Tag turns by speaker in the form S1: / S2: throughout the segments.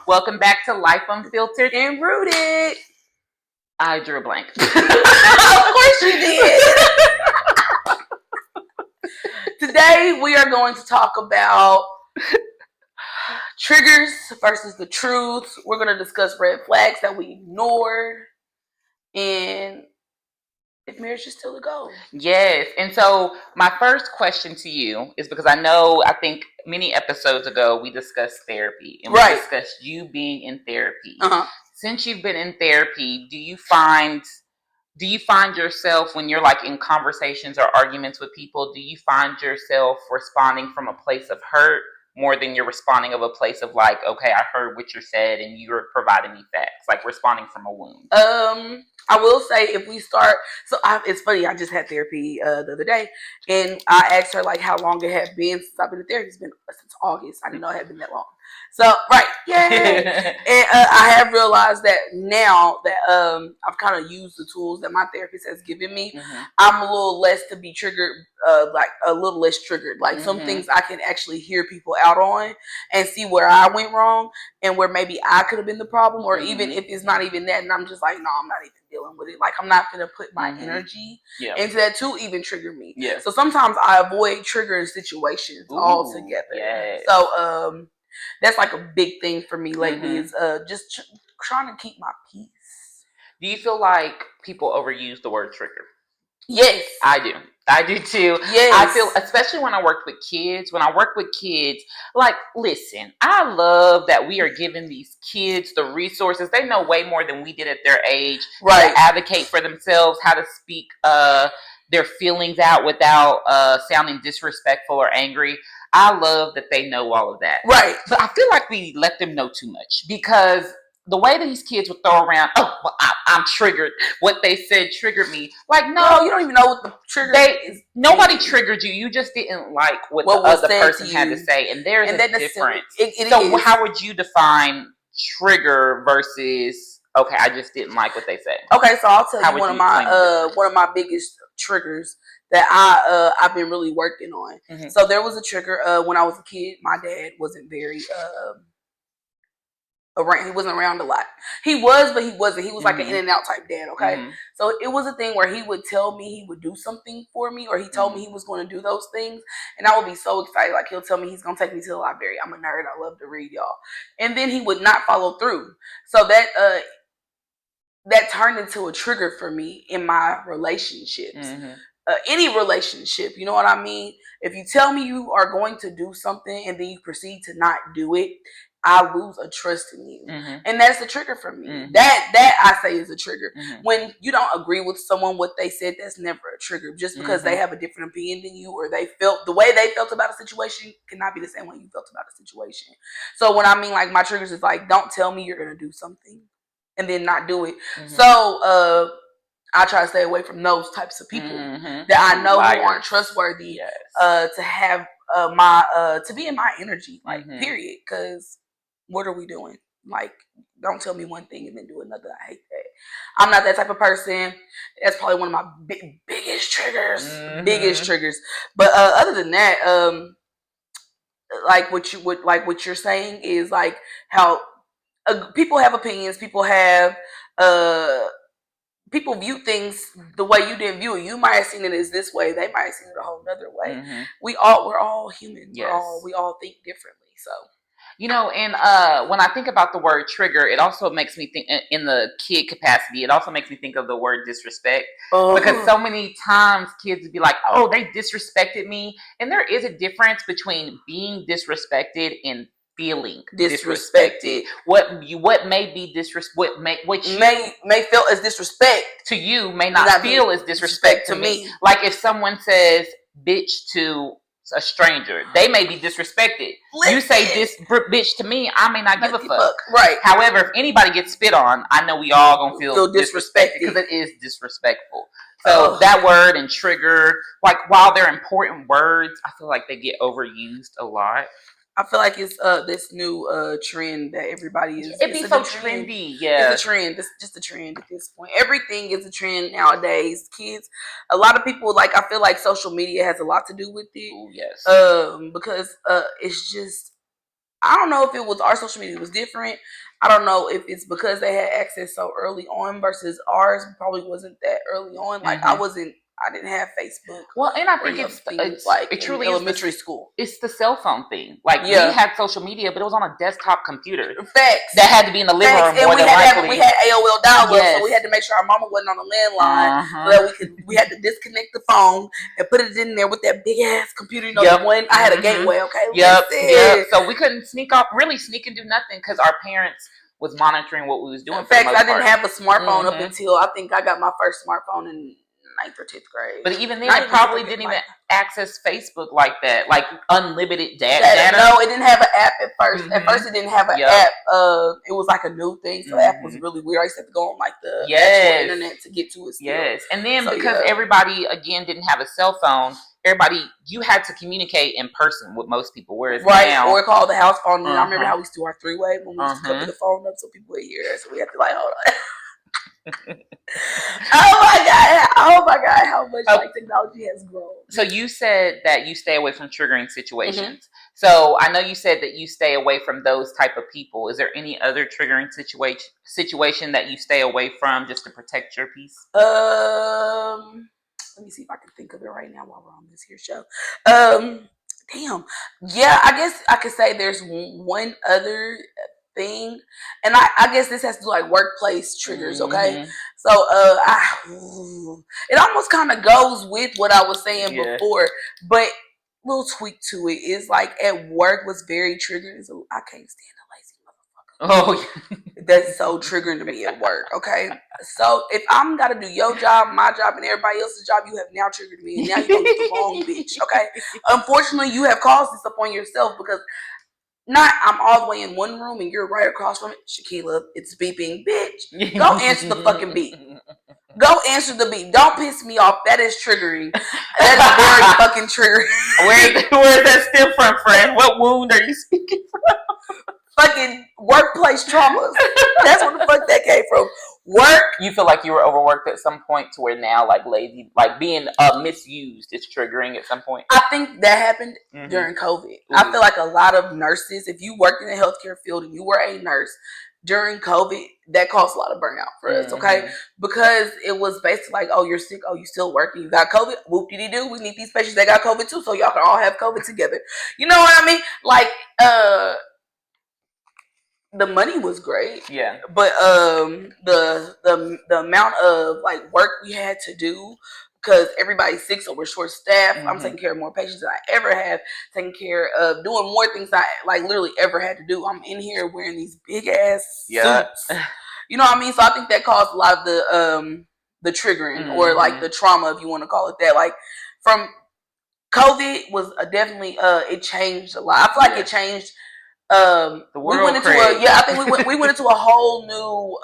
S1: Welcome back to Life Unfiltered
S2: and Rooted.
S1: I drew a blank.
S2: Of course you did. Today we are going to talk about triggers versus the truth. We're going to discuss red flags that we ignored and if marriage is still a goal.
S1: Yes. And so my first question to you is because I think many episodes ago we discussed therapy and we discussed you being in therapy. Since you've been in therapy, do you find yourself when you're like in conversations or arguments with people, do you find yourself responding from a place of hurt more than you're responding of a place of like, okay, I heard what you said and you're providing me facts, like responding from a wound?
S2: I will say if we start, it's funny, I just had therapy the other day and I asked her like how long it had been since I've been in therapy. It's been since August. I didn't know it had been that long. So, right, yay! And I have realized that now that I've kind of used the tools that my therapist has given me, I'm a little less to be triggered, like a little less triggered. Like some things I can actually hear people out on and see where I went wrong and where maybe I could have been the problem, or even if it's not even that, and I'm just like, no, I'm not even dealing with it. Like I'm not gonna put my energy into that to even trigger me. So sometimes I avoid triggering situations altogether.
S1: Yes.
S2: So that's like a big thing for me lately is just trying to keep my peace.
S1: Do you feel like people overuse the word trigger?
S2: Yes.
S1: I do too.
S2: Yes.
S1: I feel, especially when I work with kids, like, listen, I love that we are giving these kids the resources. They know way more than we did at their age.
S2: Right.
S1: To advocate for themselves, how to speak their feelings out without sounding disrespectful or angry. I love that they know all of that.
S2: Right.
S1: But I feel like we let them know too much because the way these kids would throw around, I'm triggered. What they said triggered me. Like, no,
S2: you don't even know what the trigger is.
S1: Nobody triggered you. You just didn't like what the other person had to say. And there's a difference. So how would you define trigger versus, okay, I just didn't like what they said?
S2: Okay, so I'll tell you one of my biggest triggers that I've been really working on. So there was a trigger when I was a kid. My dad wasn't very around. He wasn't around a lot. He was, but he wasn't. He was like an in and out type dad. Okay, so it was a thing where he would tell me he would do something for me, or he told me he was going to do those things, and I would be so excited. Like he'll tell me he's going to take me to the library. I'm a nerd. I love to read, y'all. And then he would not follow through. So that turned into a trigger for me in my relationships. Any relationship, you know what I mean? If you tell me you are going to do something and then you proceed to not do it, I lose a trust in you. And that's the trigger for me. That I say is a trigger. When you don't agree with someone what they said, that's never a trigger. Just because they have a different opinion than you, or they felt the way they felt about a situation cannot be the same way you felt about a situation. So when I mean like my triggers is like, don't tell me you're gonna do something and then not do it. So I try to stay away from those types of people that I know who aren't trustworthy. To have to be in my energy, like period. Because what are we doing? Like, don't tell me one thing and then do another. I hate that. I'm not that type of person. That's probably one of my biggest triggers. But other than that, like what you're saying is like how people have opinions. People view things the way you didn't view it. You might have seen it as this way. They might have seen it a whole other way. We're all human.
S1: Yes.
S2: We all think differently. So,
S1: and when I think about the word trigger, it also makes me think in the kid capacity. It also makes me think of the word disrespect because so many times kids would be like, "Oh, they disrespected me," and there is a difference between being disrespected and feeling disrespected. What may be what you
S2: may feel as disrespect
S1: to you may not feel as disrespect to me. Like if someone says bitch to a stranger, they may be disrespected. Listen. You say this bitch to me, I may not give a fuck.
S2: Right.
S1: However, if anybody gets spit on, I know we all gonna feel disrespected because it is disrespectful. So that word and trigger, like while they're important words, I feel like they get overused a lot.
S2: I feel like it's this new trend that everybody is.
S1: It'd be so trendy, yeah.
S2: It's a trend. It's just a trend at this point. Everything is a trend nowadays. Kids, a lot of people like. I feel like social media has a lot to do with it.
S1: Ooh, yes.
S2: Because it's just I don't know if it was our social media was different. I don't know if it's because they had access so early on versus ours probably wasn't that early on. Like I didn't have Facebook.
S1: Well, and I think it's
S2: like
S1: it truly
S2: in elementary school.
S1: It's the cell phone thing. Like we had social media, but it was on a desktop computer.
S2: Facts.
S1: That had to be in the living room.
S2: And we had AOL dial-up, so we had to make sure our mama wasn't on the landline, so that we had to disconnect the phone and put it in there with that big ass computer. You know, the one I had a gateway. Okay.
S1: Yep. So we couldn't sneak and do nothing because our parents was monitoring what we was doing.
S2: In fact, I didn't have a smartphone up until I think I got my first smartphone in 9th or 10th grade.
S1: But even then, it probably didn't even access Facebook like that, like unlimited data.
S2: No, it didn't have an app at first. At first, it didn't have an app. It was like a new thing, so the app was really weird. I used to have to go on like the actual internet to get to it. Still.
S1: Yes, and then because everybody again didn't have a cell phone, you had to communicate in person with most people. Whereas now,
S2: or call the house phone. And I remember how we used to do our 3-way when we used to cover the phone up so people would hear us. So we had to like hold on. Oh my god, how much like technology has grown.
S1: So you said that you stay away from triggering situations. So I know you said that you stay away from those type of people. Is there any other triggering situation that you stay away from just to protect your peace?
S2: Let me see if I can think of it right now while we're on this here show. Damn. Yeah, I guess I could say there's one other thing, and I guess this has to do like workplace triggers. Okay, so it almost kind of goes with what I was saying before, but little tweak to it is like at work was very triggering. So I can't stand a lazy motherfucker.
S1: Oh,
S2: that's so triggering to me at work. Okay, so if I'm gotta do your job, my job, and everybody else's job, you have now triggered me, and now you're the wrong bitch. Okay, unfortunately, you have caused this upon yourself because. I'm all the way in one room and you're right across from it. Shakela, it's beeping. Bitch, go answer the fucking beep. Go answer the beep. Don't piss me off. That is triggering. That is very fucking triggering.
S1: Where is that stem from, friend? What wound are you speaking from?
S2: Fucking workplace traumas. That's where the fuck that came from. Work.
S1: You feel like you were overworked at some point to where now like lazy, like being misused is triggering at some point?
S2: I think that happened during COVID. I feel like a lot of nurses, if you work in the healthcare field and you were a nurse during COVID, that caused a lot of burnout for us, okay? Because it was basically like, oh, you're sick, oh, you still working, you got COVID, whoop-de-doo, we need these patients that got COVID too, so y'all can all have COVID together. You know what I mean? Like, the money was great, but the amount of like work we had to do because everybody's sick, so we're short staffed. I'm taking care of more patients than I ever have, taking care of doing more things I like literally ever had to do. I'm in here wearing these big ass suits. You know what I mean? So I think that caused a lot of the triggering or like the trauma, if you want to call it that. Like from COVID was definitely it changed a lot. I feel like it changed. The world we went into I think we went into a whole new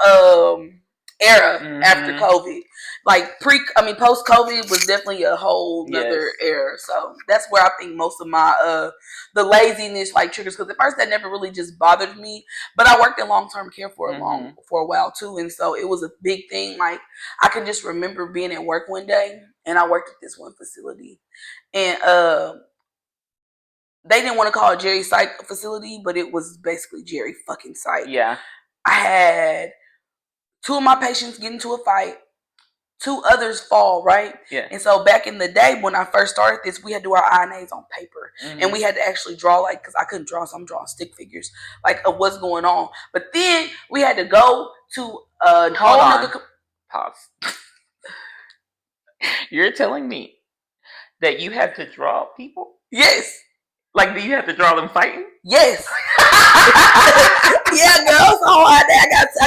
S2: era after COVID. Like post COVID was definitely a whole nother era. So that's where I think most of my the laziness like triggers, because at first that never really just bothered me. But I worked in long-term care for a while too, and so it was a big thing. Like I can just remember being at work one day, and I worked at this one facility, and they didn't want to call it Jerry Psych facility, but it was basically Jerry fucking Psych.
S1: Yeah.
S2: I had 2 of my patients get into a fight, 2 others fall, right?
S1: Yeah.
S2: And so back in the day when I first started this, we had to do our INAs on paper. And we had to actually draw, like, because I couldn't draw, so I'm drawing stick figures, like, of what's going on. But then we had to go to
S1: Hold on. Pause. You're telling me that you had to draw people?
S2: Yes.
S1: Like, do you have to draw them fighting?
S2: Yes. Yeah, girl. So I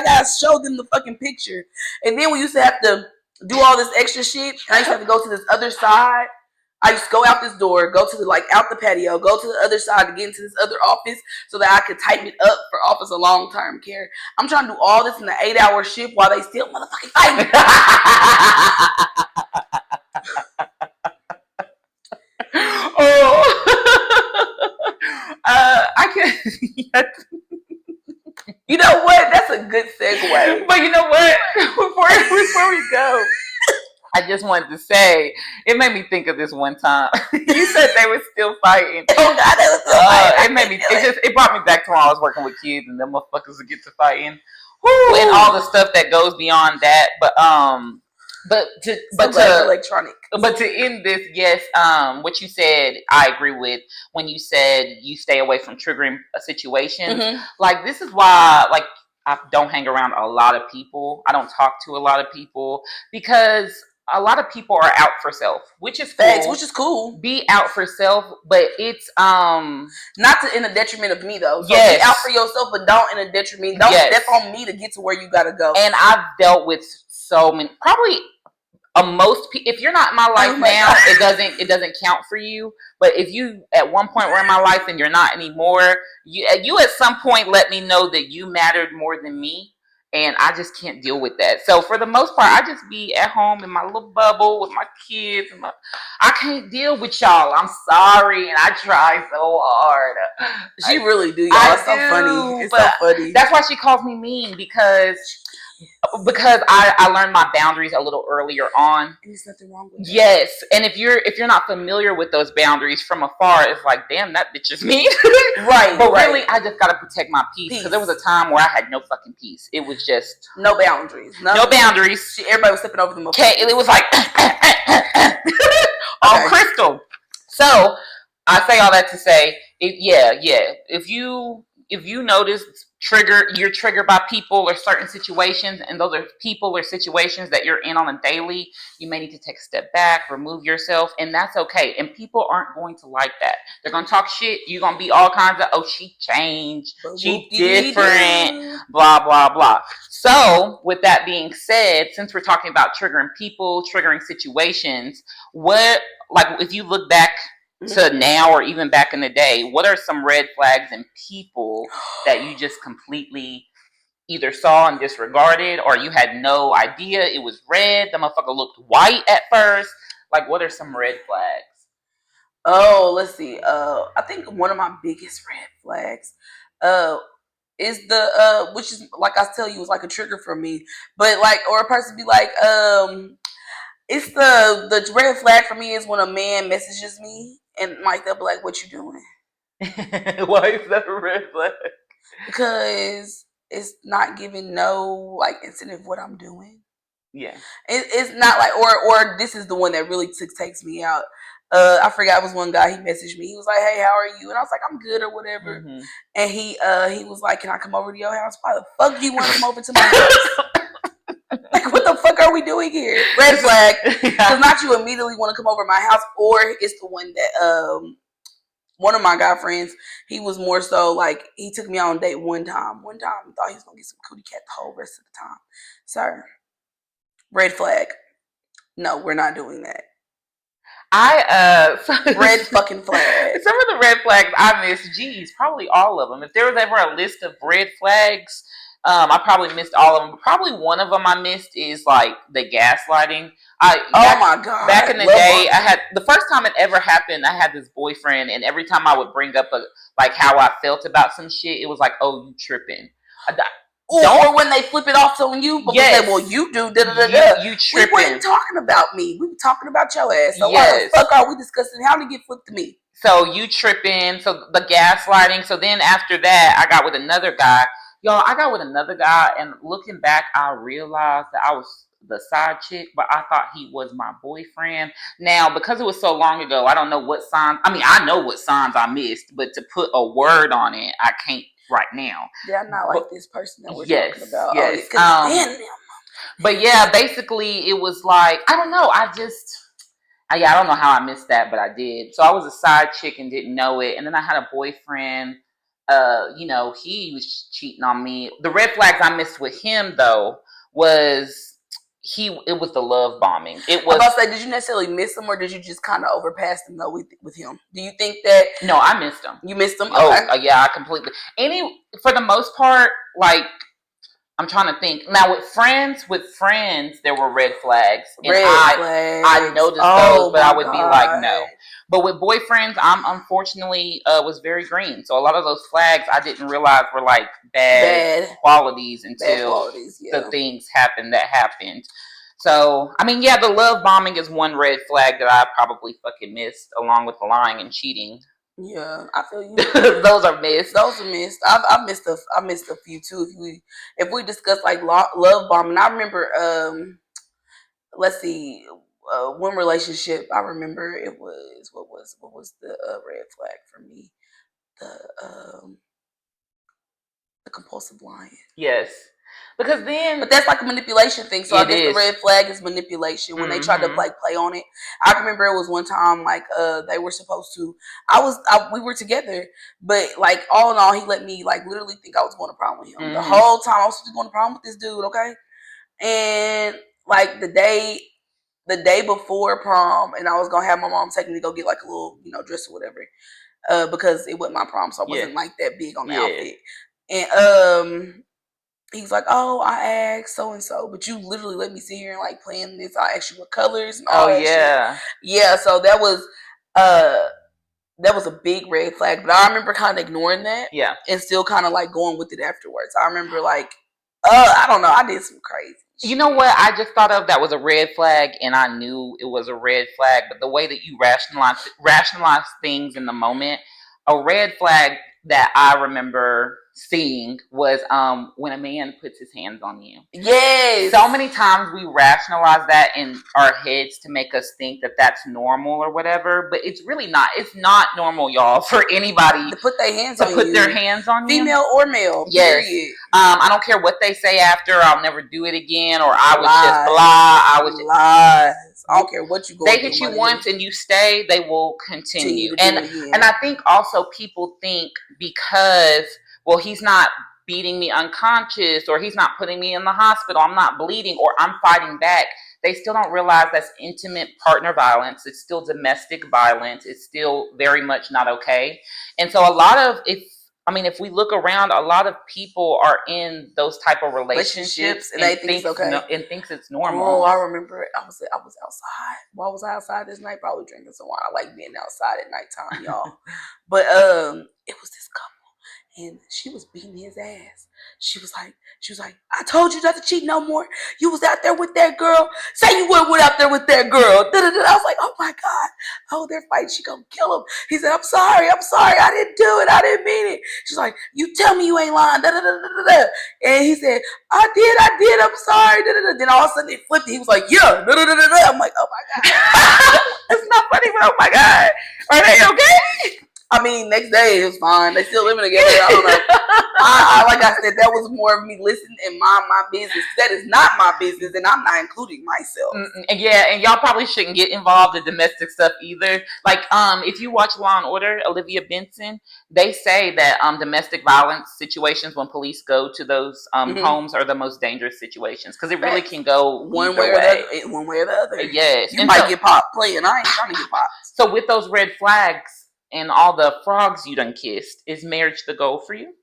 S2: got to show them the fucking picture. And then we used to have to do all this extra shit. I used to have to go to this other side. I used to go out this door, go to the out the patio, go to the other side to get into this other office so that I could type it up for Office of Long-Term Care. I'm trying to do all this in an 8-hour shift while they still motherfucking fighting. I can. You know what? That's a good segue.
S1: But you know what? Before we go, I just wanted to say, it made me think of this one time. You said they were still fighting.
S2: Oh God, they were still fighting.
S1: It made me. It brought me back to when I was working with kids, and them motherfuckers would get to fighting. Woo, and all the stuff that goes beyond that. But
S2: electronic.
S1: But to end this, yes, what you said, I agree with. When you said you stay away from triggering situations, like this is why, like, I don't hang around a lot of people. I don't talk to a lot of people because a lot of people are out for self, which is cool.
S2: Which is cool.
S1: Be out for self, but it's
S2: not in a detriment of me though. So be out for yourself, but don't in a detriment. Don't step on me to get to where you gotta go.
S1: And I've dealt with so many, probably most people. If you're not in my life now, it doesn't count for you. But if you at one point were in my life and you're not anymore, you at some point let me know that you mattered more than me. And I just can't deal with that. So for the most part, I just be at home in my little bubble with my kids. I can't deal with y'all. I'm sorry, and I try so hard.
S2: She really do, y'all. It's so funny. It's so funny.
S1: That's why she calls me mean because I learned my boundaries a little earlier on.
S2: And there's nothing wrong with that.
S1: Yes, and if you're not familiar with those boundaries from afar, it's like, damn, that bitch is mean.
S2: Right.
S1: But really, I just gotta protect my peace because there was a time where I had no fucking peace. It was just
S2: no boundaries.
S1: No boundaries.
S2: Everybody was stepping over the
S1: okay, it was like all crystal. So I say all that to say, if you notice you're triggered by people or certain situations, and those are people or situations that you're in on a daily, you may need to take a step back, remove yourself, and that's okay. And people aren't going to like that. They're going to talk shit. You're going to be all kinds of, oh, she changed, she different, blah, blah, blah. So with that being said, since we're talking about triggering people, triggering situations, if you look back to now or even back in the day, what are some red flags in people that you just completely either saw and disregarded, or you had no idea it was red? The motherfucker looked white at first. Like, what are some red flags?
S2: Oh, let's see. I think one of my biggest red flags is which is, like I tell you, was like a trigger for me. But like, or a person be like, it's the red flag for me is when a man messages me and like they'll be like, "What you doing?"
S1: Why is that a red flag?
S2: Because it's not giving no like incentive what I'm doing.
S1: Yeah,
S2: it's not like or this is the one that really takes me out. I forgot, it was one guy, he messaged me. He was like, "Hey, how are you?" And I was like, "I'm good," or whatever. Mm-hmm. And he was like, "Can I come over to your house?" Why the fuck do you want to come over to my house? Like, what the fuck are we doing here? Red flag. Because not you immediately want to come over to my house, or it's the one that one of my guy friends, he was more so like, he took me on a date one time. One time, he thought he was gonna get some cootie cat the whole rest of the time. Sir, red flag. No, we're not doing that. Red fucking flag.
S1: Some of the red flags I missed, geez, probably all of them. If there was ever a list of red flags, I probably missed all of them. But probably one of them I missed is like the gaslighting.
S2: My God.
S1: Back in the day, I had the first time it ever happened. I had this boyfriend, and every time I would bring up like how I felt about some shit, it was like, "Oh, you tripping."
S2: Or when they flip it off on you, but they say, "Well, you do da da da da."
S1: You tripping?
S2: We weren't talking about me. We were talking about your ass. So why the fuck are we discussing how to get flipped to me?
S1: So you tripping? So the gaslighting. So then after that, I got with another guy. Y'all, I got with another guy, and looking back, I realized that I was the side chick, but I thought he was my boyfriend. Now, because it was so long ago, I don't know what signs. I mean, I know what signs I missed, but to put a word on it, I can't right now.
S2: Yeah, I'm not like this person that we're talking about.
S1: Yes. But yeah, basically, it was like, I don't know. I don't know how I missed that, but I did. So I was a side chick and didn't know it, and then I had a boyfriend. He was cheating on me. The red flags I missed with him though was it was the love bombing. It was.
S2: I was about to say, did you necessarily miss him, or did you just kind of overpass him though with him? Do you think that?
S1: No, I missed him.
S2: You missed him? Okay.
S1: Oh, yeah, I completely. For the most part, like, I'm trying to think. Now with friends, there were red flags. And I noticed those, but I would be like, no. But with boyfriends, I'm unfortunately was very green. So a lot of those flags I didn't realize were like bad qualities until the things happened that happened. So, I mean, yeah, the love bombing is one red flag that I probably fucking missed, along with the lying and cheating.
S2: Yeah, I feel you.
S1: Those are missed.
S2: Those are missed. I missed a few too. If we discuss like love bombing, I remember. Let's see. One relationship I remember it was what was the red flag for me? The compulsive lying.
S1: Yes. Because then,
S2: but that's like a manipulation thing. So I guess the red flag is manipulation when they try to like play on it. I remember it was one time like they were supposed to. We were together, but like all in all, he let me like literally think I was going to prom with him the whole time. I was going to prom with this dude, okay? And like the day before prom, and I was gonna have my mom take me to go get like a little dress or whatever, because it wasn't my prom, so I wasn't like that big on the outfit. And he's like, "Oh, I asked so and so, but you literally let me sit here and like plan this. I asked you what colors and all that shit." Yeah. So that was a big red flag. But I remember kind of ignoring that. Yeah. And still kind of like going with it afterwards. I remember like, I don't know, I did some crazy.
S1: You know what I just thought of that was a red flag, and I knew it was a red flag, but the way that you rationalize things in the moment, a red flag that I remember seeing was when a man puts his hands on you.
S2: Yes.
S1: So many times we rationalize that in our heads to make us think that that's normal or whatever, but it's really not. It's not normal, y'all, for anybody
S2: to put their hands on you.
S1: Put their hands on you.
S2: Female or male.
S1: Yes.
S2: Period.
S1: I don't care what they say after. I'll never do it again, or I was just blah. I was just
S2: lies. I don't care what you go.
S1: They hit you once and you stay, they will continue. And I think also people think because, well, he's not beating me unconscious, or he's not putting me in the hospital, I'm not bleeding, or I'm fighting back. They still don't realize that's intimate partner violence. It's still domestic violence. It's still very much not okay. And so a lot of if we look around, a lot of people are in those type of relationships
S2: and they think it's okay.
S1: And thinks it's normal.
S2: Oh, I remember I was outside. Why was I outside this night? Probably drinking some wine. I like being outside at nighttime, y'all. But it was this couple, and she was beating his ass. She was like, I told you not to cheat no more. You was out there with that girl. Say you went out there with that girl. I was like, oh my God. Oh, they're fighting. She gonna kill him. He said, I'm sorry. I didn't do it. I didn't mean it. She's like, you tell me you ain't lying. And he said, I did. I'm sorry. Then all of a sudden it flipped. He was like, yeah. I'm like, oh my God.
S1: It's not funny, but oh my God. Are they okay?
S2: I mean, next day it was fine. They still living together. I don't know. Like I said, that was more of me listening and mind my business. That is not my business, and I'm not including myself.
S1: Yeah, and y'all probably shouldn't get involved in domestic stuff either. Like, if you watch Law and Order, Olivia Benson, they say that domestic violence situations when police go to those homes are the most dangerous situations because it really can go
S2: one way or the other.
S1: Yes,
S2: you might get popped playing. I ain't trying to get popped.
S1: So with those red flags and all the frogs you done kissed, is marriage the goal for you?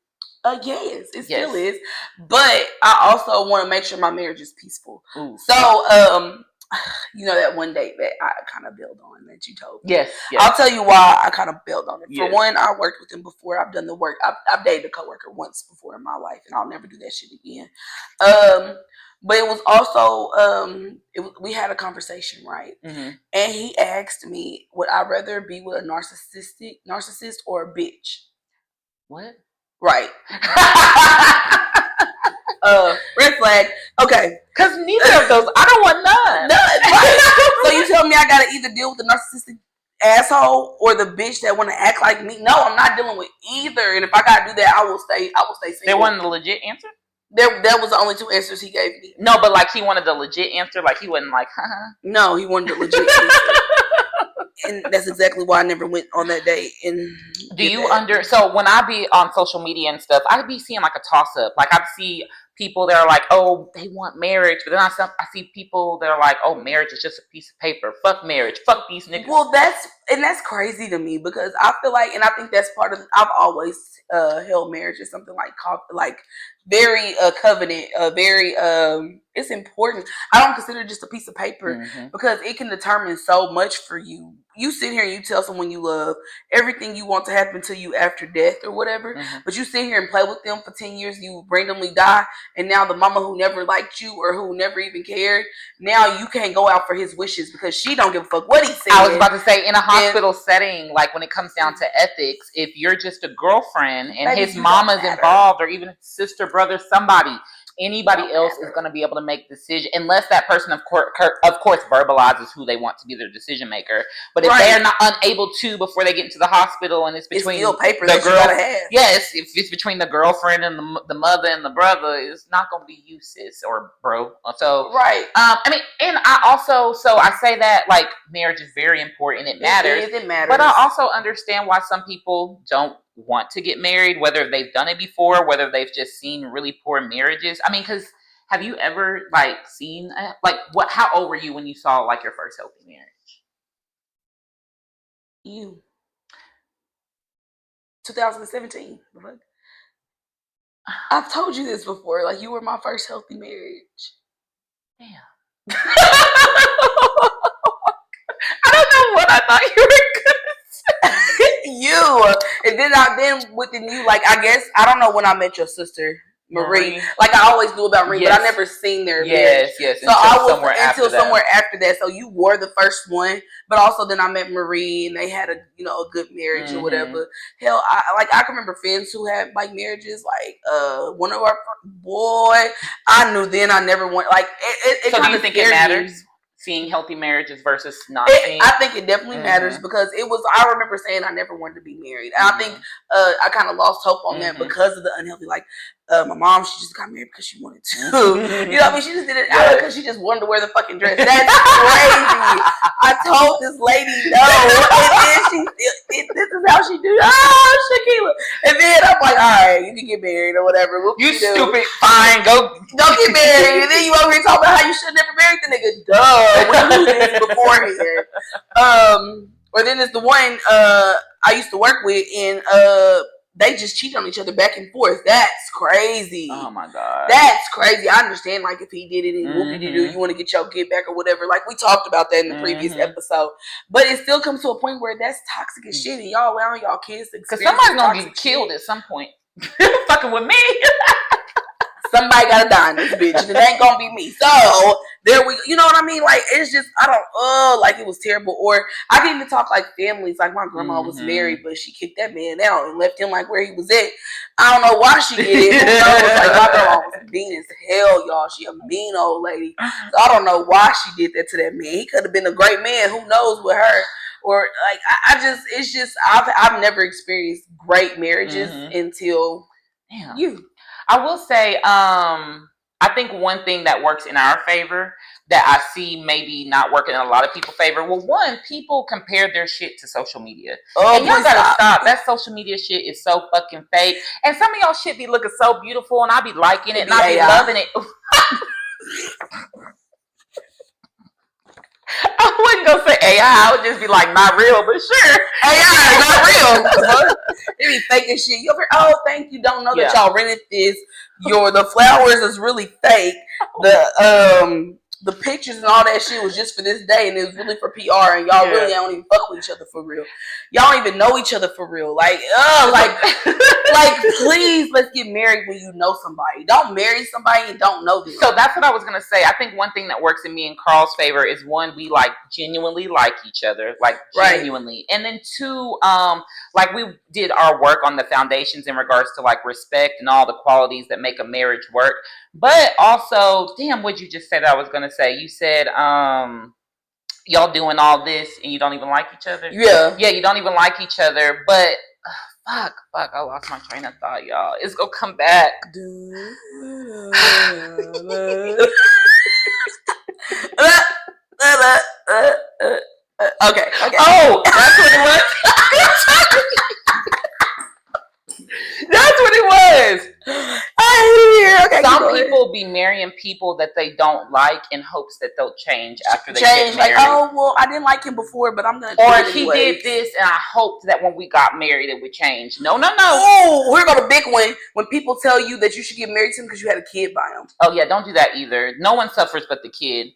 S2: Yes, it still is. But I also want to make sure my marriage is peaceful. Ooh. So, that one date that I kind of built on that you told me.
S1: Yes.
S2: I'll tell you why I kind of built on it. Yes. For one, I worked with him before. I've done the work. I've dated a coworker once before in my life, and I'll never do that shit again. But it was also, we had a conversation, right? Mm-hmm. And he asked me, would I rather be with a narcissist or a bitch?
S1: What?
S2: Right. Red flag. Okay.
S1: Because neither of those, I don't want none.
S2: Right? So you tell me I gotta either deal with the narcissistic asshole or the bitch that want to act like me? No, I'm not dealing with either. And if I gotta do that, I will stay single.
S1: There wasn't a legit answer?
S2: That was the only two answers he gave me.
S1: No, but like he wanted the legit answer. Like he wasn't like,
S2: No, he wanted the legit answer. And that's exactly why I never went on that date. And
S1: so when I be on social media and stuff, I be seeing like a toss up. Like I see people that are like, oh, they want marriage, but then I see people that are like, oh, marriage is just a piece of paper. Fuck marriage. Fuck these niggas.
S2: Well, that's crazy to me because I feel like, and I think that's part of. I've always held marriage as something like very covenant, very it's important. I don't consider it just a piece of paper because it can determine so much for you. You sit here and you tell someone you love everything you want to happen to you after death or whatever, but you sit here and play with them for 10 years, you randomly die, and now the mama who never liked you or who never even cared, now you can't go out for his wishes because she don't give a fuck what he said.
S1: I was about to say, in a hospital setting, like when it comes down to ethics, if you're just a girlfriend and his mama's involved, or even his sister, brother, somebody, anybody else is going to be able to make decision unless that person of course verbalizes who they want to be their decision maker. But if they're not unable to before they get into the hospital, and it's between the girl, yes, if it's between the girlfriend and the mother and the brother, it's not going to be you, sis or bro. So I mean, and I also, so I say that like marriage is very important. It matters. It matters. But I also understand why some people don't want to get married, whether they've done it before, whether they've just seen really poor marriages. I mean, because have you ever like seen like what? How old were you when you saw like your first healthy marriage?
S2: 2017. I've told you this before. Like, you were my first healthy marriage.
S1: Damn. I don't know what I thought you were gonna say.
S2: And then within you, like, I guess I don't know when I met your sister Marie. Like, I always knew about Marie, but I never seen their marriage.
S1: Yes.
S2: So I was somewhere after that. So you were the first one, but also then I met Marie, and they had a good marriage or whatever. Hell, I can remember friends who had like marriages. Like one of our I knew then I never went. Like it
S1: so
S2: kind
S1: do you
S2: of
S1: think it matters? Seeing healthy marriages versus not seeing?
S2: I think it definitely matters because I remember saying I never wanted to be married. And I think I kind of lost hope on that because of the unhealthy. Like, my mom, she just got married because she wanted to. You know what I mean? She just did it because she just wanted to wear the fucking dress. That's crazy. I told this lady no. And then this is how she do it. Oh, Shakela. And then I'm like, all right, you can get married or whatever.
S1: You stupid. Fine. Go
S2: get married. And then you over here talking about how you should never marry the nigga. Duh. We knew this beforehand. Or then there's the one I used to work with, and they just cheat on each other back and forth. That's crazy.
S1: Oh my god.
S2: That's crazy. I understand, like, if he did it and whoopie-doo, you want to get your get back or whatever. Like, we talked about that in the previous episode. But it still comes to a point where that's toxic as shit, and y'all allowing y'all kids to experience.
S1: Because somebody's gonna get killed at some point. Fucking with me.
S2: Somebody gotta die in this bitch, and it ain't gonna be me. So there we, you know what I mean? Like, it's just, I don't, like, it was terrible. Or I can even talk like families. Like, my grandma was married, but she kicked that man out and left him like where he was at. I don't know why she did it. Who knows? Like, my grandma was mean as hell, y'all. She a mean old lady. So I don't know why she did that to that man. He could have been a great man. Who knows with her? Or like, it's just, I've never experienced great marriages until you.
S1: I will say, I think one thing that works in our favor that I see maybe not working in a lot of people's favor. Well, one, people compare their shit to social media. Oh, and y'all gotta stop. That social media shit is so fucking fake. And some of y'all shit be looking so beautiful, and I be liking it, and I be loving it. I wouldn't go say AI. I would just be like, not real, but sure.
S2: AI, not real. They be faking shit. You ever, thank you. Don't know that y'all rented this. The flowers is really fake. The pictures and all that shit was just for this day, and it was really for PR, and y'all really don't even fuck with each other for real. Y'all don't even know each other for real. Like, like, please, let's get married when you know somebody. Don't marry somebody and don't know them.
S1: So that's what I was gonna say. I think one thing that works in me and Carl's favor is, one, we like genuinely like each other, like genuinely, and then two, like we did our work on the foundations in regards to like respect and all the qualities that make a marriage work. But also, damn, what'd you just say that I was gonna say? You said, y'all doing all this and you don't even like each other?
S2: Yeah,
S1: you don't even like each other, but fuck, I lost my train of thought, y'all. It's gonna come back.
S2: Okay.
S1: Oh, that's what it was. That's what it was.
S2: Okay,
S1: some people be marrying marrying people that they don't like in hopes that they'll change after they get married.
S2: Like, oh, well, I didn't like him before, but I'm going to
S1: do it he did this, and I hoped that when we got married, it would change. No.
S2: Oh, here go the big one. When people tell you that you should get married to him because you had a kid by him.
S1: Oh, yeah, don't do that either. No one suffers but the kid.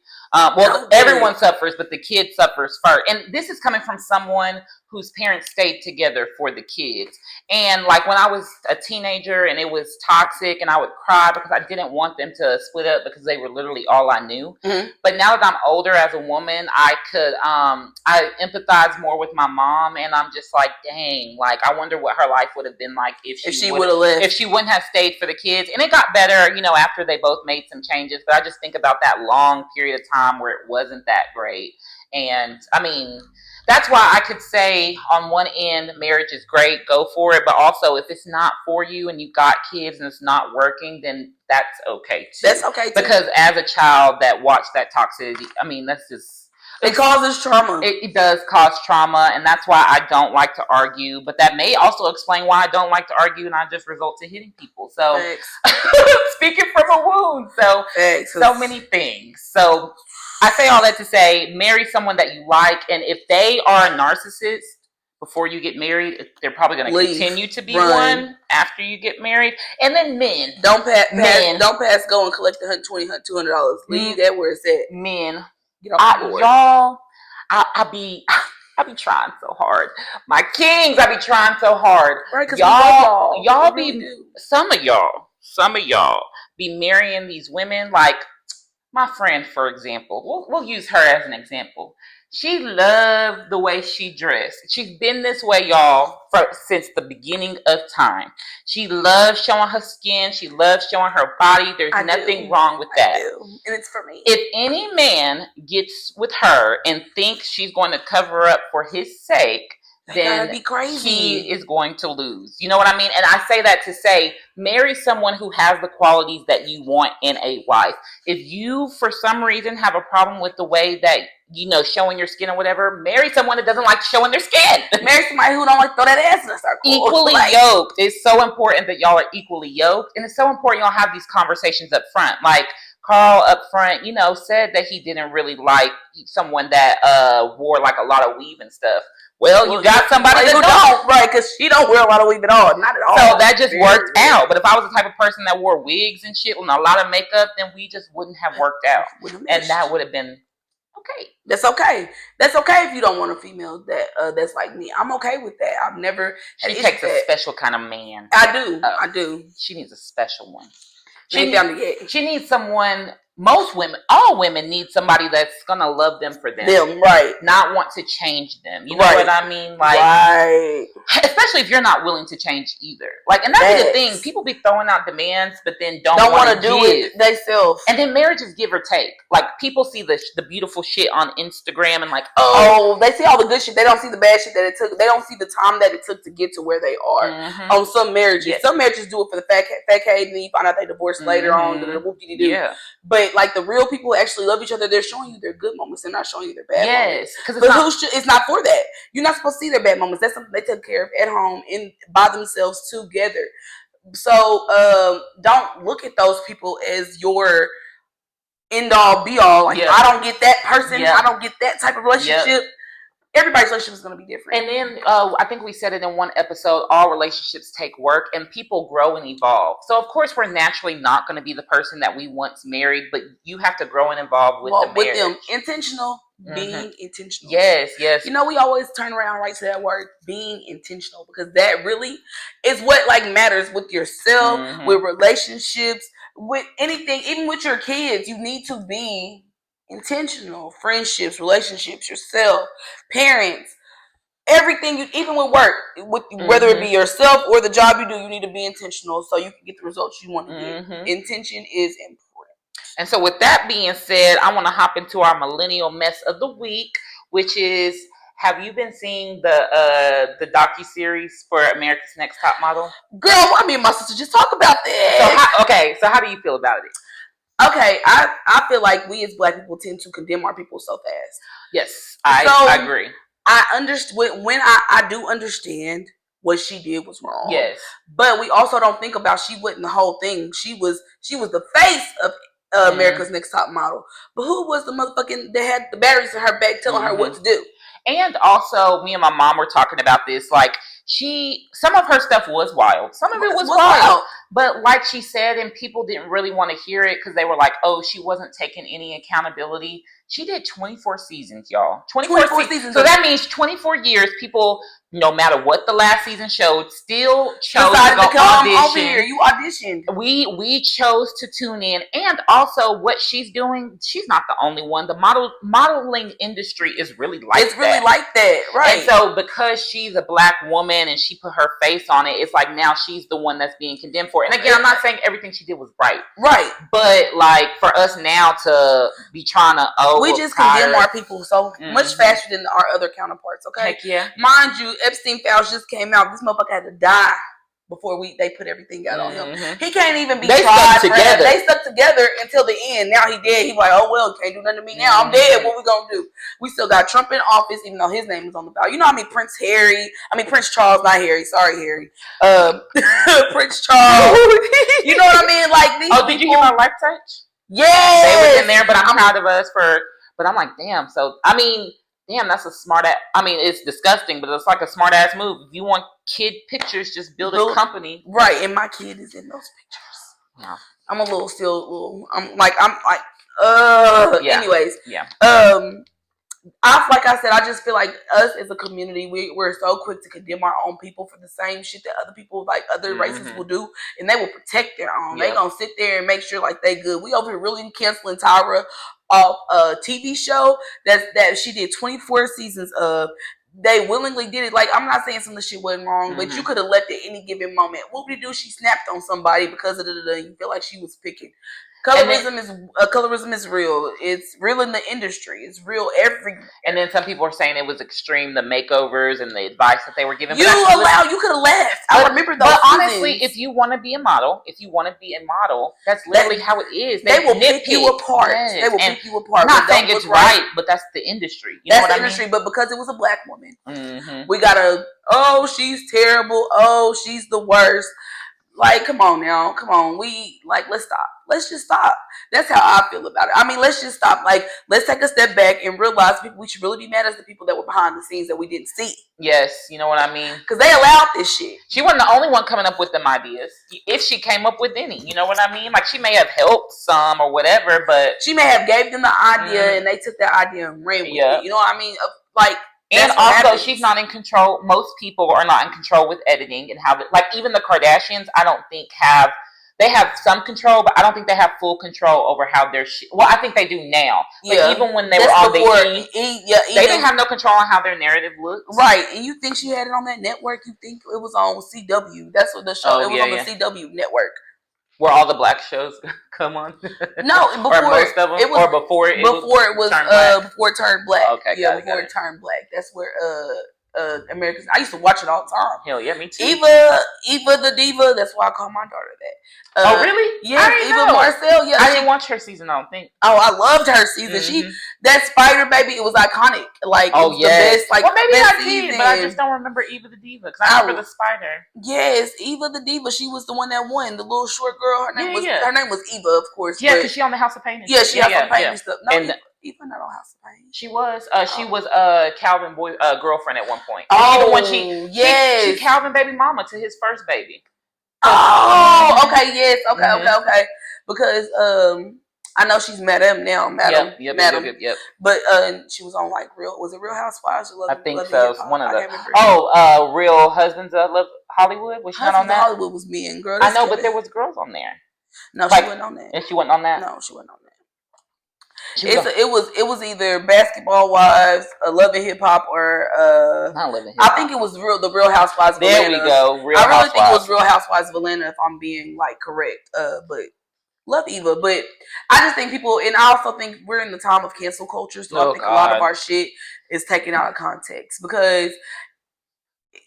S1: Everyone suffers, but the kid suffers first. And this is coming from someone whose parents stayed together for the kids. And like when I was a teenager and it was toxic and I would cry because I didn't want them to split up because they were literally all I knew. Mm-hmm. But now that I'm older as a woman, I could, I empathize more with my mom, and I'm just like, dang, like I wonder what her life would have been like if she would have lived. If she wouldn't have stayed for the kids. And it got better, after they both made some changes. But I just think about that long period of time where it wasn't that great. And I mean, that's why I could say on one end, marriage is great, go for it. But also, if it's not for you and you got kids and it's not working, then that's okay too.
S2: That's okay too.
S1: Because as a child that watched that toxicity, I mean, that's just...
S2: It causes trauma.
S1: It does cause trauma, and that's why I don't like to argue. But that may also explain why I don't like to argue, and I just result to hitting people. So, speaking from a wound, so many things. So, I say all that to say, marry someone that you like, and if they are a narcissist before you get married, they're probably going to continue to be one after you get married. And then men,
S2: don't pass go and collect $120, $200. Leave that where it's at.
S1: Men, I be trying so hard. My kings, I be trying so hard.
S2: Right, because
S1: y'all be some of y'all be marrying these women like. My friend, for example, we'll use her as an example. She loved the way she dressed. She's been this way, y'all, since the beginning of time. She loves showing her skin. She loves showing her body. There's nothing wrong with that.
S2: I do. And it's for me.
S1: If any man gets with her and thinks she's going to cover up for his sake, then he is going to lose. You know what I mean? And I say that to say, marry someone who has the qualities that you want in a wife. If you, for some reason, have a problem with the way that, showing your skin or whatever, marry someone that doesn't like showing their skin.
S2: Marry somebody who don't like to throw that ass in a circle.
S1: Equally yoked. It's so important that y'all are equally yoked. And it's so important y'all have these conversations up front. Like, Carl up front, said that he didn't really like someone that wore like a lot of weave and stuff. Well, you got somebody that
S2: don't, right? Because she don't wear a lot of weave at all, not at all.
S1: So that just worked out. But if I was the type of person that wore wigs and shit and a lot of makeup, then we just wouldn't have worked out, and that would have been okay.
S2: That's okay. That's okay if you don't want a female that's like me. I'm okay with that. I've never.
S1: She takes a special kind of man.
S2: I do.
S1: She needs a special one.
S2: She
S1: needs someone. All women need somebody that's gonna love them for them.
S2: Right.
S1: Not want to change them. You know what I mean? Like, especially if you're not willing to change either. Like, and that's the thing. People be throwing out demands, but then don't want to do it
S2: themselves.
S1: And then marriage is give or take. Like, people see the beautiful shit on Instagram and like,
S2: they see all the good shit. They don't see the bad shit that it took. They don't see the time that it took to get to where they are. Mm-hmm. On some marriages, some marriages do it for the fat and then you find out they divorced later on. Whoop-de-doo.
S1: Yeah.
S2: But like the real people who actually love each other, they're showing you their good moments. They're not showing you their bad moments.
S1: Because
S2: it's not for that. You're not supposed to see their bad moments. That's something they took care of at home and by themselves together. So don't look at those people as your end all be all. Like, I don't get that person. I don't get that type of relationship. Everybody's relationship is going to be different.
S1: And then I think we said it in one episode, all relationships take work and people grow and evolve. So, of course, we're naturally not going to be the person that we once married, but you have to grow and evolve with the marriage.
S2: With them. Intentional, being intentional.
S1: Yes.
S2: We always turn around right to that word, being intentional, because that really is what matters with yourself, with relationships, with anything, even with your kids. You need to be intentional. Friendships, relationships, yourself, parents, everything. Even with work, whether it be yourself or the job you do, you need to be intentional so you can get the results you want to get. Intention is important.
S1: And so with that being said, I want to hop into our millennial mess of the week, which is, have you been seeing the docu-series for America's Next Top Model?
S2: Girl, I mean, my sister just talk about that.
S1: So how do you feel about it?
S2: Okay, I feel like we as Black people tend to condemn our people so fast.
S1: Yes, I agree.
S2: I understand when I do understand what she did was wrong.
S1: Yes,
S2: but we also don't think about she wasn't the whole thing. She was the face of America's Next Top Model. But who was the motherfucking that had the batteries in her back telling her what to do?
S1: And also, me and my mom were talking about this. Like, some of her stuff was wild. Some of it was wild. But like she said, and people didn't really want to hear it because they were like, oh, she wasn't taking any accountability. She did 24 seasons, y'all. 24 seasons. So that means 24 years, people, no matter what the last season showed, still chose to go audition.
S2: Over here. You auditioned.
S1: We chose to tune in. And also what she's doing, she's not the only one. The modeling industry is really like that.
S2: It's really like that, right.
S1: And so because she's a black woman and she put her face on it, it's like now she's the one that's being condemned for it. And again, I'm not saying everything she did was right.
S2: Right.
S1: But like for us now to be trying to
S2: we just condemn our people so much faster than our other counterparts, okay?
S1: Heck yeah.
S2: Mind you, Epstein files just came out. This motherfucker had to die before they put everything out on him. He can't even be tried. They stuck together until the end. Now he dead. He like, oh well, can't do nothing to me now. I'm dead. What we gonna do? We still got Trump in office, even though his name is on the ballot. You know how I mean? Prince Charles, not Harry. Sorry, Harry. Prince Charles. You know what I mean? Like these.
S1: Oh, did you hear about Life Touch?
S2: Yeah,
S1: they was in there, but I'm proud of us for. But I'm like, damn. So I mean, damn, that's a smart ass. I mean, it's disgusting, but it's like a smart ass move. If you want kid pictures, just build a company.
S2: Right, and my kid is in those pictures. Yeah. I'm anyways.
S1: Yeah.
S2: Like I said, I just feel like us as a community, we're so quick to condemn our own people for the same shit that other people, like other races will do, and they will protect their own. Yep. They gonna sit there and make sure like they good. We over here really canceling Tyra off a TV show that she did 24 seasons of. They willingly did it. Like, I'm not saying some of the shit wasn't wrong, but you could have left at any given moment. What would you do? She snapped on somebody because of you feel like she was picking. Colorism is real. It's real in the industry. It's real everywhere.
S1: And then some people are saying it was extreme, the makeovers and the advice that they were giving.
S2: You could have left. I remember those.
S1: But honestly, if you want to be a model, that's literally how it is.
S2: They will pick you apart. Yes. They will pick you apart.
S1: I'm not saying it's right, but that's the industry.
S2: That's the industry. But because it was a black woman, we gotta. Oh, she's terrible. Oh, she's the worst. Like, come on now. Come on. Let's stop. Let's just stop. That's how I feel about it. I mean, let's just stop. Like, let's take a step back and realize we should really be mad at the people that were behind the scenes that we didn't see.
S1: Yes, you know what I mean?
S2: Because they allowed this shit.
S1: She wasn't the only one coming up with them ideas. If she came up with any, you know what I mean? Like, she may have helped some or whatever, but...
S2: She may have gave them the idea and they took that idea and ran with it. You know what I mean? Like...
S1: And also, she's not in control. Most people are not in control with editing and how, like, even the Kardashians, I don't think they have some control, but I don't think they have full control over how their shit. Well, I think they do now. But even when they were on the they didn't have no control on how their narrative looked.
S2: Right. And you think she had it on that network? You think it was on CW? That's what the show. It was on the CW network.
S1: Where all the black shows come on?
S2: No, before
S1: or most of them, before it
S2: turned black.
S1: Okay,
S2: before it turned black. That's where Americans. I used to watch it all the time.
S1: Hell yeah, me too.
S2: Eva the Diva. That's why I call my daughter that.
S1: Oh really?
S2: Yeah, Eva Marcel. Yeah,
S1: I didn't watch her season. I don't think.
S2: Oh, I loved her season. That Spider Baby. It was iconic. Like,
S1: oh
S2: the best. Like,
S1: well, maybe I did, but I just don't remember Eva the Diva because I remember the spider.
S2: Yes, Eva the Diva. She was the one that won. The little short girl. Her name was Eva, of course.
S1: Yeah, because she on the House of Pain.
S2: Yeah, she House of Pain and stuff. No, Eva not on House of Pain.
S1: She was. She was Calvin girlfriend at one point.
S2: Oh,
S1: when she Calvin baby mama to his first baby.
S2: Oh, okay, yes, okay. Because I know she's Madam now, Madam.
S1: Yep.
S2: But she was on like was it Real Housewives?
S1: I think so. One of the Real Husbands of Hollywood. Was she not on that?
S2: Hollywood was me and girl.
S1: I know, but there was girls on there.
S2: No, she wasn't on that.
S1: And she wasn't on that.
S2: No, she wasn't on that. It was either Basketball Wives, Love and Hip Hop, or
S1: not Love and Hip Hop.
S2: I think it was the Real Housewives of
S1: Atlanta.
S2: There we
S1: go.
S2: I really think it was Real Housewives of Atlanta, if I'm being like correct. But love Eva, but I just think people, and I also think we're in the time of cancel culture, so I think a lot of our shit is taken out of context because.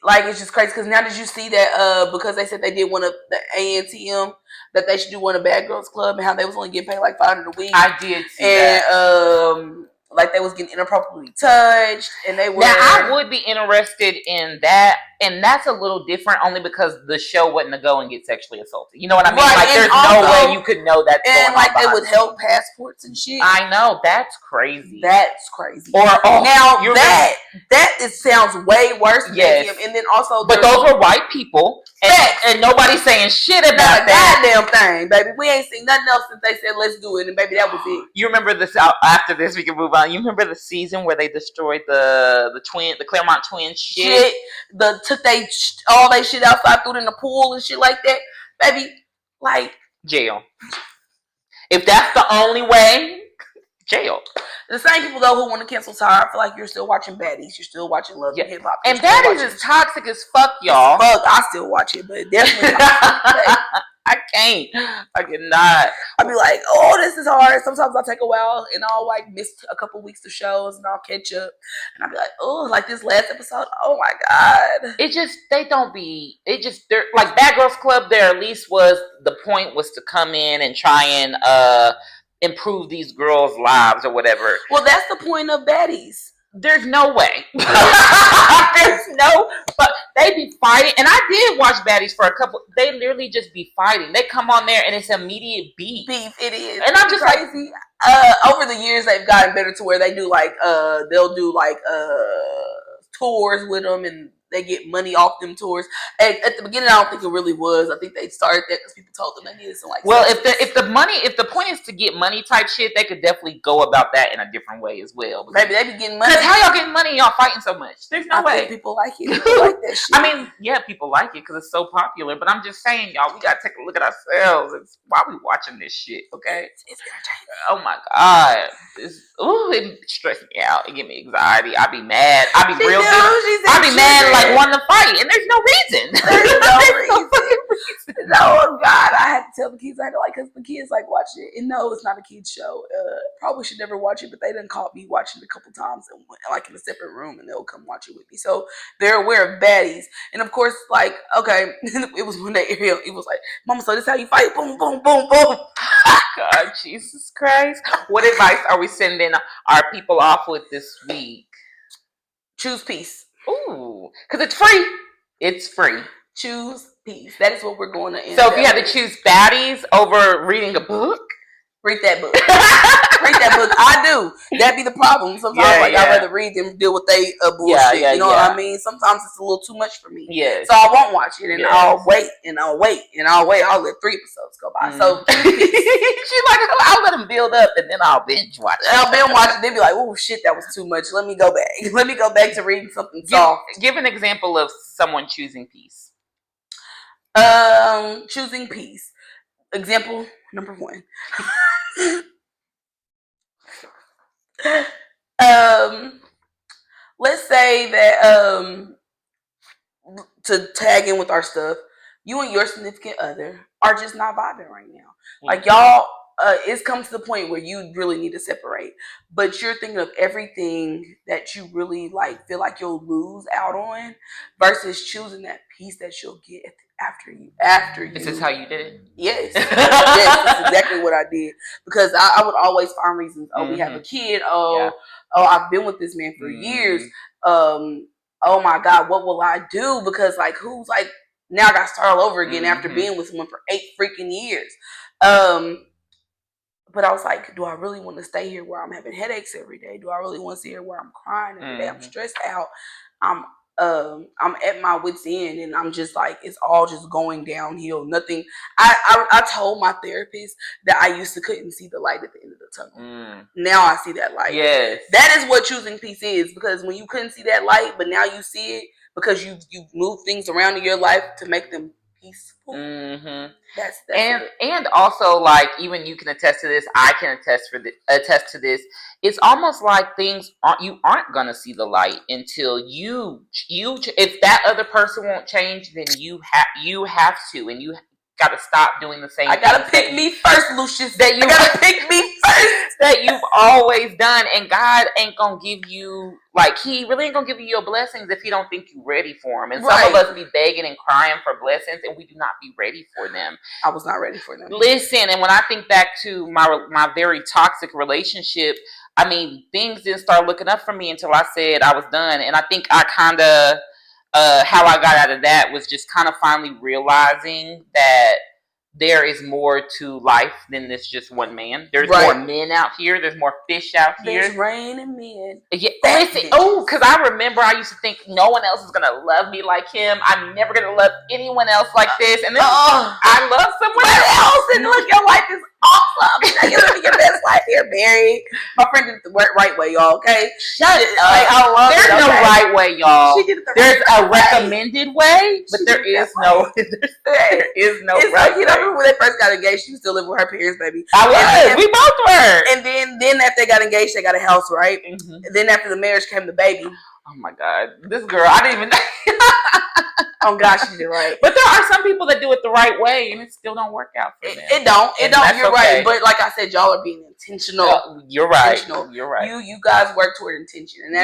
S2: Like, it's just crazy because now did you see that because they said they did one of the ANTM that they should do one of Bad Girls Club and how they was only getting paid like $500 a week.
S1: I did see that.
S2: Like they was getting inappropriately touched and they were.
S1: Now I would be interested in that and that's a little different only because the show wasn't to go and get sexually assaulted. You know what I mean? Like, there's no way you could know that.
S2: And like, they withheld passports and shit.
S1: I know, that's crazy.
S2: That's crazy.
S1: Or
S2: now that sounds way worse.
S1: Yes.
S2: And then also,
S1: but those were white people, and nobody's saying shit about that
S2: goddamn thing, baby. We ain't seen nothing else since they said let's do it, and baby, that was it.
S1: You remember this? After this, we can move on. You remember the season where they destroyed the Claremont twins shit?
S2: Took all they shit outside, threw it in the pool and shit like that, baby. Like,
S1: jail. If that's the only way, jail.
S2: The same people though who want to cancel Tyra, I feel like you're still watching Baddies. You're still watching Love and Hip Hop.
S1: And Baddies is toxic as fuck, y'all.
S2: Fuck, I still watch it, but definitely.
S1: I can't. I cannot.
S2: I'll be like, oh, this is hard. Sometimes I'll take a while and I'll like miss a couple weeks of shows and I'll catch up. And I'll be like, oh, like this last episode. Oh my God.
S1: They're like Bad Girls Club. There at least was the point was to come in and try and improve these girls' lives or whatever.
S2: Well, that's the point of Baddies.
S1: There's no way. But they be fighting. And I did watch Baddies for a couple. They literally just be fighting. They come on there and it's immediate beef.
S2: It is.
S1: And I'm just
S2: crazy. Over the years, they've gotten better to where they do like, they'll do like tours with them and they get money off them tours. And at the beginning, I don't think it really was. I think they started that because people told them they needed some like.
S1: Well, if the point is to get money type shit, they could definitely go about that in a different way as well.
S2: Maybe they be getting money.
S1: Because how y'all getting money? Y'all fighting so much. There's no way.
S2: People like it. People like that shit.
S1: I mean, yeah, people like it because it's so popular. But I'm just saying, y'all, we gotta take a look at ourselves. It's why we watching this shit. Okay.
S2: It's entertaining.
S1: Oh my God. It stressed me out. It give me anxiety. I be mad. I be real. I be mad like wanting to fight, and there's no reason.
S2: There's no fucking reason. No, God, I had to tell the kids I had to because the kids like watch it, and no, it's not a kids show. Probably should never watch it, but they done caught me watching it a couple times, and like in a separate room, and they'll come watch it with me. So they're aware of Baddies, and of course, like okay, it was one day Ariel, it was like, "Mama, so this how you fight?" Boom, boom, boom, boom.
S1: God, Jesus Christ! What advice are we sending our people off with this week?
S2: Choose peace.
S1: Ooh, because it's free. It's free.
S2: Choose peace. That is what we're going to end.
S1: So if you had to choose Baddies over reading a book,
S2: read that book. Read that book. I do. That'd be the problem. Sometimes I'd rather read than deal with they bullshit. You know what I mean? Sometimes it's a little too much for me.
S1: Yes.
S2: So I won't watch it, and I'll wait, and I'll wait, and I'll wait. I'll let 3 episodes go by. So
S1: she's like, I'll let them build up, and then I'll binge watch it.
S2: I'll binge watch it. They'll be like, oh shit, that was too much. Let me go back. Let me go back to reading something soft.
S1: Give an example of someone choosing peace.
S2: Choosing peace. Example number 1. Let's say that to tag in with our stuff, you and your significant other are just not vibing right now. Mm-hmm. Like y'all, it's come to the point where you really need to separate, but you're thinking of everything that you really like feel like you'll lose out on versus choosing that peace that you'll get after you. Is
S1: this how you did it?
S2: Yes. Yes, that's exactly what I did. Because I would always find reasons. Oh, we have a kid. Oh, I've been with this man for years. Oh my God, what will I do? Because like, who's like, now I got to start all over again after being with someone for 8 freaking years. But I was like, do I really want to stay here where I'm having headaches every day? Do I really want to stay here where I'm crying every day? I'm stressed out. I'm at my wit's end, and I'm just like, it's all just going downhill. Nothing. I told my therapist that I used to couldn't see the light at the end of the tunnel. Now I see that light. Yes, that is what choosing peace is. Because when you couldn't see that light, but now you see it because you move things around in your life to make them peaceful. That's
S1: and also like even you can attest to this. I can attest to this. It's almost like you aren't gonna see the light until you if that other person won't change, then you have to, and you got to stop doing the same.
S2: I gotta pick me first, Lucius. I gotta pick me first.
S1: That you've always done, and God ain't gonna give you He really ain't gonna give you your blessings if He don't think you're ready for them. And some of us be begging and crying for blessings, and we do not be ready for them.
S2: I was not ready for them.
S1: Listen, and when I think back to my very toxic relationship, I mean, things didn't start looking up for me until I said I was done, and I think I kind of how I got out of that was just kind of finally realizing that there is more to life than this just one man. There's more men out here. There's more fish out here.
S2: There's rain and men.
S1: Yeah. Because I remember I used to think no one else is going to love me like him. I'm never going to love anyone else like this. And then I love someone else.
S2: And look, your life is awesome. You're living your best life here, Barry. My friend did it the right way, y'all, okay?
S1: Shut up. There's no right way, y'all. There's a recommended way, but there is no right way.
S2: You know, when they first got engaged, she was still living with her parents, baby.
S1: We both were.
S2: And then after they got engaged, they got a house, right? Mm-hmm. And then after the marriage came the baby.
S1: Oh my God, this girl, I didn't even know.
S2: Oh God, she did right.
S1: But there are some people that do it the right way, and it still don't work out for them.
S2: It don't. You're right. But like I said, y'all are being intentional.
S1: You're right.
S2: You're right. You guys work toward intention, and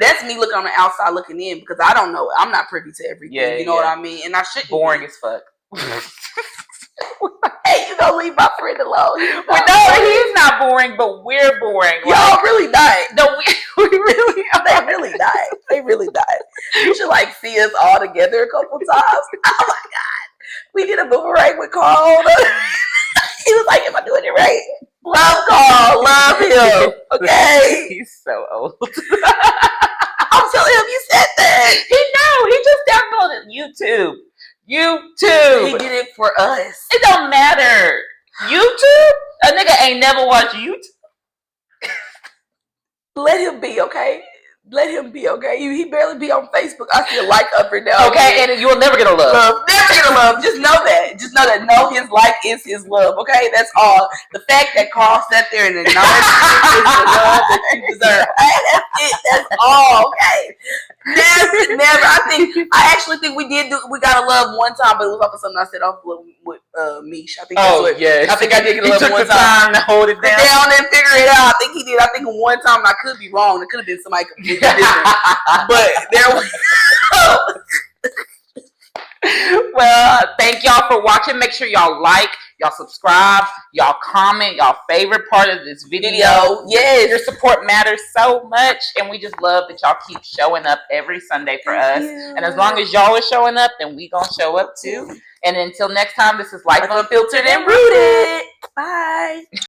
S2: that's me looking on the outside looking in, because I don't know. I'm not privy to everything. Yeah, you know what I mean? And I shouldn't.
S1: Boring as fuck.
S2: Hey, you gonna leave my friend alone?
S1: He's not boring, but we're boring.
S2: Y'all really died.
S1: No, we really are.
S2: They really died. They really died. You should see us all together a couple times. Oh my God, we did a boomerang with Carl. He was like, "Am I doing it right?" Love Carl, love him. Okay,
S1: he's so old.
S2: I'm telling him you said that.
S1: He just downloaded YouTube.
S2: He did it for us.
S1: It don't matter. YouTube? A nigga ain't never watched YouTube.
S2: Let him be, okay? Let him be, okay? He barely be on Facebook. I see a like up and down.
S1: Okay, and you'll never get a love.
S2: Never get a love. Just know that. No, his like is his love, okay? That's all. The fact that Carl sat there and acknowledged is the love that you deserve. Okay? That's it. That's all, okay? Never. I actually think we got a love one time, but it was off of something I said off with Mish. I think that's what.
S1: Yes.
S2: I think I did get a love one
S1: time to hold it down
S2: and figure it out. I think he did. I think one time, and I could be wrong. It could have been somebody completely different. But there was.
S1: Well, thank y'all for watching. Make sure y'all like, y'all subscribe, y'all comment, y'all favorite part of this video.
S2: Yes,
S1: your support matters so much, and we just love that y'all keep showing up every Sunday for us. And as long as y'all are showing up, then we gonna show up too. And until next time, this is Life Unfiltered and Rooted.
S2: Bye.